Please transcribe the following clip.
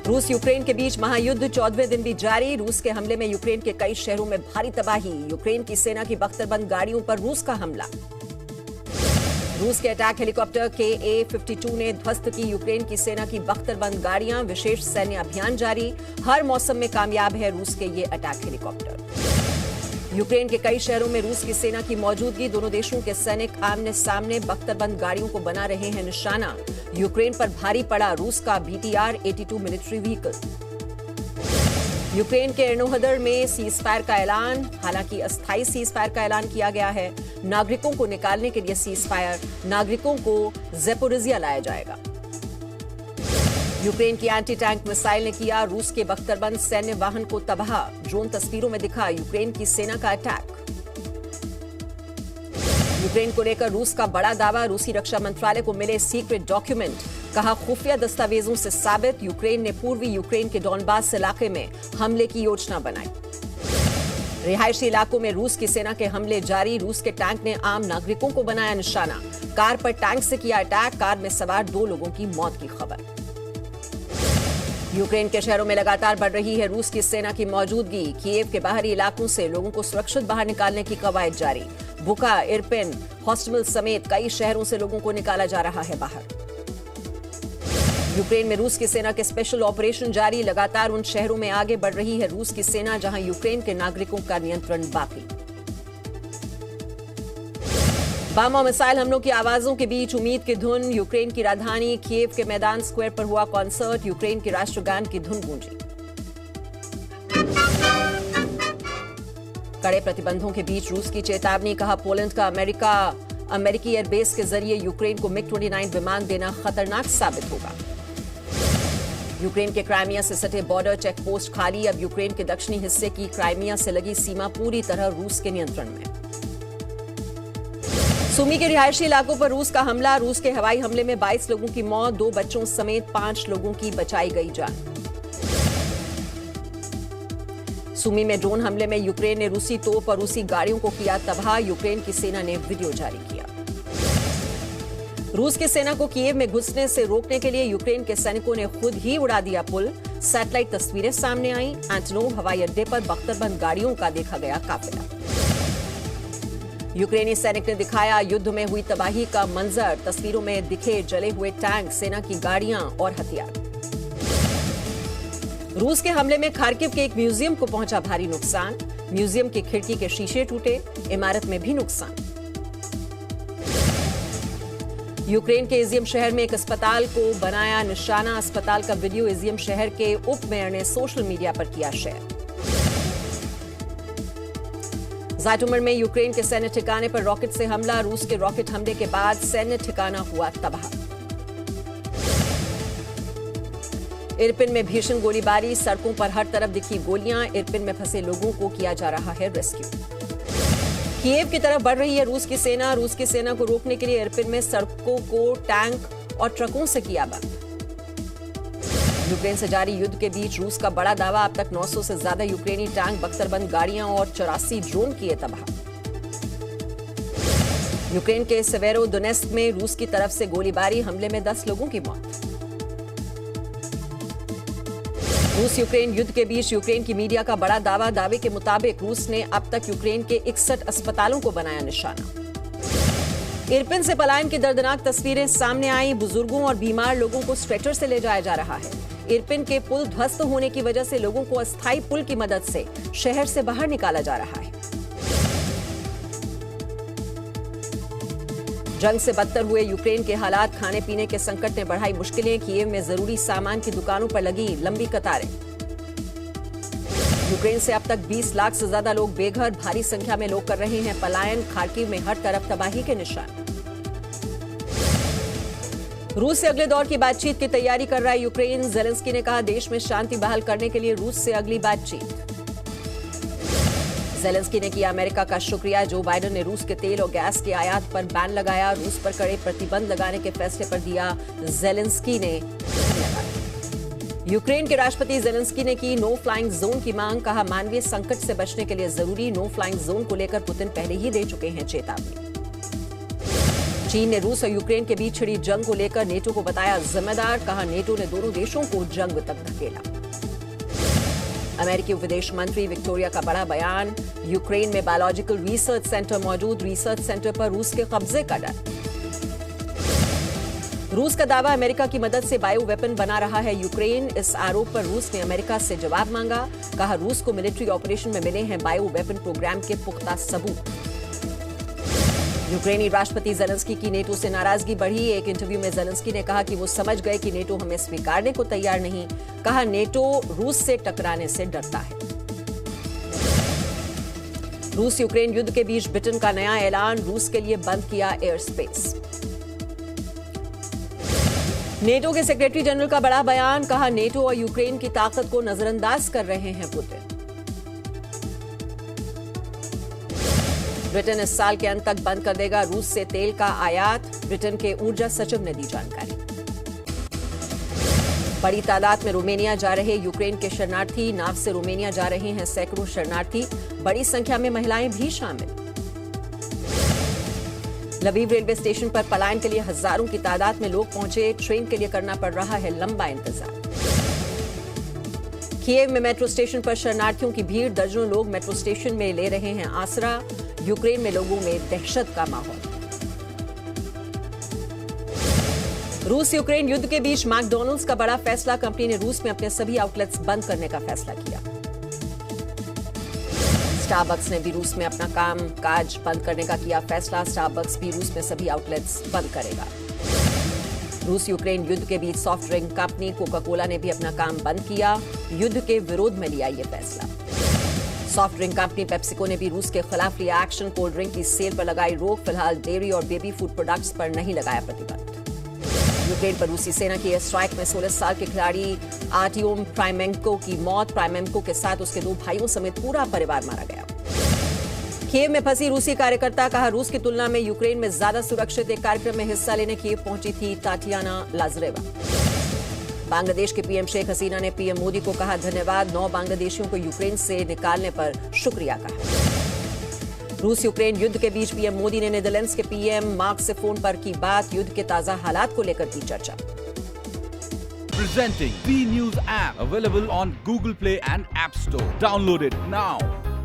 रूस यूक्रेन के बीच महायुद्ध 14वें दिन भी जारी। रूस के हमले में यूक्रेन के कई शहरों में भारी तबाही। यूक्रेन की सेना की बख्तरबंद गाड़ियों पर रूस का हमला। रूस के अटैक हेलीकॉप्टर KA-52 ने ध्वस्त की यूक्रेन की सेना की बख्तरबंद गाड़ियां। विशेष सैन्य अभियान जारी। हर मौसम में कामयाब है रूस के ये अटैक हेलीकॉप्टर। यूक्रेन के कई शहरों में रूस की सेना की मौजूदगी। दोनों देशों के सैनिक आमने सामने बख्तरबंद गाड़ियों को बना रहे हैं निशाना। यूक्रेन पर भारी पड़ा रूस का BTR-82 मिलिट्री व्हीकल। यूक्रेन के एर्नोहदर में सीज फायर का ऐलान। हालांकि अस्थायी सीज फायर का ऐलान किया गया है। नागरिकों को निकालने के लिए सीज फायर। नागरिकों को ज़ेपोरिजिया लाया जाएगा। यूक्रेन की एंटी टैंक मिसाइल ने किया रूस के बख्तरबंद सैन्य वाहन को तबाह। ड्रोन तस्वीरों में दिखा यूक्रेन की सेना का अटैक। यूक्रेन को लेकर रूस का बड़ा दावा। रूसी रक्षा मंत्रालय को मिले सीक्रेट डॉक्यूमेंट। कहा खुफिया दस्तावेजों से साबित यूक्रेन ने पूर्वी यूक्रेन के डॉनबास इलाके में हमले की योजना बनाई। रिहायशी इलाकों में रूस की सेना के हमले जारी। रूस के टैंक ने आम नागरिकों को बनाया निशाना। कार पर टैंक से किया अटैक। कार में सवार 2 लोगों की मौत की खबर। यूक्रेन के शहरों में लगातार बढ़ रही है रूस की सेना की मौजूदगी। कीव के बाहरी इलाकों से लोगों को सुरक्षित बाहर निकालने की कवायद जारी। बुका, इरपिन, हॉस्टल समेत कई शहरों से लोगों को निकाला जा रहा है बाहर। यूक्रेन में रूस की सेना के स्पेशल ऑपरेशन जारी। लगातार उन शहरों में आगे बढ़ रही है रूस की सेना जहां यूक्रेन के नागरिकों का नियंत्रण बाकी। बम और मिसाइल हमलों की आवाजों के बीच उम्मीद की धुन। यूक्रेन की राजधानी कीव के मैदान स्क्वायर पर हुआ कॉन्सर्ट। यूक्रेन के राष्ट्रगान की धुन गूंजी। कड़े प्रतिबंधों के बीच रूस की चेतावनी। कहा पोलैंड का अमेरिकी एयरबेस के जरिए यूक्रेन को MiG-29 विमान देना खतरनाक साबित होगा। यूक्रेन के क्राइमिया से सटे बॉर्डर चेक पोस्ट खाली। अब यूक्रेन के दक्षिणी हिस्से की क्राइमिया से लगी सीमा पूरी तरह रूस के नियंत्रण में। सुमी के रिहायशी इलाकों पर रूस का हमला। रूस के हवाई हमले में 22 लोगों की मौत। 2 बच्चों समेत 5 लोगों की बचाई गई जान। सुमी में ड्रोन हमले में यूक्रेन ने रूसी तोप और रूसी गाड़ियों को किया तबाह। यूक्रेन की सेना ने वीडियो जारी किया। रूस की सेना को कीव में घुसने से रोकने के लिए यूक्रेन के सैनिकों ने खुद ही उड़ा दिया पुल। सैटेलाइट तस्वीरें सामने आई। एंटोनोव हवाई अड्डे पर बख्तरबंद गाड़ियों का देखा गया काफिला। यूक्रेनी सैनिक ने दिखाया युद्ध में हुई तबाही का मंजर। तस्वीरों में दिखे जले हुए टैंक, सेना की गाड़ियां और हथियार। रूस के हमले में खार्किव के एक म्यूजियम को पहुंचा भारी नुकसान। म्यूजियम की खिड़की के शीशे टूटे। इमारत में भी नुकसान। यूक्रेन के इजियम शहर में एक अस्पताल को बनाया निशाना। अस्पताल का वीडियो इजियम शहर के उप मेयर ने सोशल मीडिया पर किया शेयर। ज़ाइटोमिर में यूक्रेन के सैन्य ठिकाने पर रॉकेट से हमला। रूस के रॉकेट हमले के बाद सैन्य ठिकाना हुआ तबाह। इरपिन में भीषण गोलीबारी। सड़कों पर हर तरफ दिखी गोलियां। इरपिन में फंसे लोगों को किया जा रहा है रेस्क्यू। कीव की तरफ बढ़ रही है रूस की सेना। रूस की सेना को रोकने के लिए इरपिन में सड़कों को टैंक और ट्रकों से किया बंद। यूक्रेन से जारी युद्ध के बीच रूस का बड़ा दावा। अब तक 900 से ज्यादा यूक्रेनी टैंक, बख्तरबंद गाड़ियां और 84 ड्रोन किए तबाह। यूक्रेन के सेवेरोडोनेस्क में रूस की तरफ से गोलीबारी। हमले में 10 लोगों की मौत। रूस यूक्रेन युद्ध के बीच यूक्रेन की मीडिया का बड़ा दावा। दावे के मुताबिक रूस ने अब तक यूक्रेन के 61 अस्पतालों को बनाया निशाना। इरपिन से पलायन की दर्दनाक तस्वीरें सामने आई। बुजुर्गों और बीमार लोगों को स्ट्रेचर से ले जाया जा रहा है। इरपिन के पुल ध्वस्त होने की वजह से लोगों को अस्थायी पुल की मदद से शहर से बाहर निकाला जा रहा है। जंग से बदतर हुए यूक्रेन के हालात। खाने पीने के संकट ने बढ़ाई मुश्किलें। कीव में जरूरी सामान की दुकानों पर लगी लंबी कतारें। यूक्रेन से अब तक 20 लाख से ज्यादा लोग बेघर। भारी संख्या में लोग कर रहे हैं पलायन। खार्किव में हर तरफ तबाही के निशान। रूस से अगले दौर की बातचीत की तैयारी कर रहा है यूक्रेन। ज़ेलेंस्की ने कहा देश में शांति बहाल करने के लिए रूस से अगली बातचीत। ज़ेलेंस्की ने किया अमेरिका का शुक्रिया। जो बाइडेन ने रूस के तेल और गैस के आयात पर बैन लगाया। रूस पर कड़े प्रतिबंध लगाने के फैसले पर दिया ज़ेलेंस्की ने धन्यवाद। यूक्रेन के राष्ट्रपति ज़ेलेंस्की ने की नो फ्लाइंग जोन की मांग। कहा मानवीय संकट से बचने के लिए जरूरी नो फ्लाइंग जोन को लेकर पुतिन पहले ही दे चुके हैं चेतावनी। चीन ने रूस और यूक्रेन के बीच छिड़ी जंग को लेकर नेटो को बताया जिम्मेदार, कहा नेटो ने दोनों देशों को जंग तक धकेला। अमेरिकी विदेश मंत्री विक्टोरिया का बड़ा बयान, यूक्रेन में बायोलॉजिकल रिसर्च सेंटर मौजूद, रिसर्च सेंटर पर रूस के कब्जे का डर। रूस का दावा, अमेरिका की मदद से बायो वेपन बना रहा है यूक्रेन। इस आरोप पर रूस ने अमेरिका से जवाब मांगा, कहा रूस को मिलिट्री ऑपरेशन में मिले हैं बायो वेपन प्रोग्राम के पुख्ता सबूत। यूक्रेनी राष्ट्रपति जेलेंस्की की नेटो से नाराजगी बढ़ी। एक इंटरव्यू में जेलेंस्की ने कहा कि वो समझ गए कि नेटो हमें स्वीकारने को तैयार नहीं, कहा नेटो रूस से टकराने से डरता है। रूस यूक्रेन युद्ध के बीच ब्रिटेन का नया ऐलान, रूस के लिए बंद किया एयर स्पेस। नेटो के सेक्रेटरी जनरल का बड़ा बयान, कहा नेटो और यूक्रेन की ताकत को नजरअंदाज कर रहे हैं पुतिन। ब्रिटेन इस साल के अंत तक बंद कर देगा रूस से तेल का आयात, ब्रिटेन के ऊर्जा सचिव ने दी जानकारी। बड़ी तादाद में रोमानिया जा रहे यूक्रेन के शरणार्थी, नाव से रोमानिया जा रहे हैं सैकड़ों शरणार्थी, बड़ी संख्या में महिलाएं भी शामिल। लवीव रेलवे स्टेशन पर पलायन के लिए हजारों की तादाद में लोग पहुंचे, ट्रेन के लिए करना पड़ रहा है लंबा इंतजार। कीव में मेट्रो स्टेशन पर शरणार्थियों की भीड़, दर्जनों लोग मेट्रो स्टेशन में ले रहे हैं आसरा, यूक्रेन में लोगों में दहशत का माहौल। रूस यूक्रेन युद्ध के बीच मैकडॉनल्ड्स का बड़ा फैसला, कंपनी ने रूस में अपने सभी आउटलेट्स बंद करने का फैसला किया। स्टारबक्स ने भी रूस में अपना काम काज बंद करने का किया फैसला, स्टारबक्स भी रूस में सभी आउटलेट्स बंद करेगा। रूस यूक्रेन युद्ध के बीच soft drink company Coca Cola ने भी अपना काम बंद किया, युद्ध के विरोध में लिया यह फैसला। सॉफ्ट ड्रिंक कंपनी पेप्सिको ने भी रूस के खिलाफ लिया एक्शन, कोल्ड ड्रिंक की सेल पर लगाई रोक, फिलहाल डेयरी और बेबी फूड प्रोडक्ट्स पर नहीं लगाया प्रतिबंध। यूक्रेन पर रूसी सेना की एयर स्ट्राइक में 16 साल के खिलाड़ी आर्टियोम प्राइमेंको की मौत, प्राइमेंको के साथ उसके 2 भाइयों समेत पूरा परिवार मारा गया। कीव में फंसी रूसी कार्यकर्ता, कहा रूस की तुलना में यूक्रेन में ज्यादा सुरक्षित। एक कार्यक्रम में हिस्सा लेने कीव पहुंची थी ताटियाना लाजरेवा। बांग्लादेश के पीएम शेख हसीना ने पीएम मोदी को कहा धन्यवाद, 9 बांग्लादेशियों को यूक्रेन से निकालने पर शुक्रिया कहा। रूस यूक्रेन युद्ध के बीच पीएम मोदी ने नीदरलैंड्स के पीएम मार्क से फोन पर की बात, युद्ध के ताजा हालात को लेकर की चर्चा। Presenting B News app, available on Google Play and App Store. Download it now.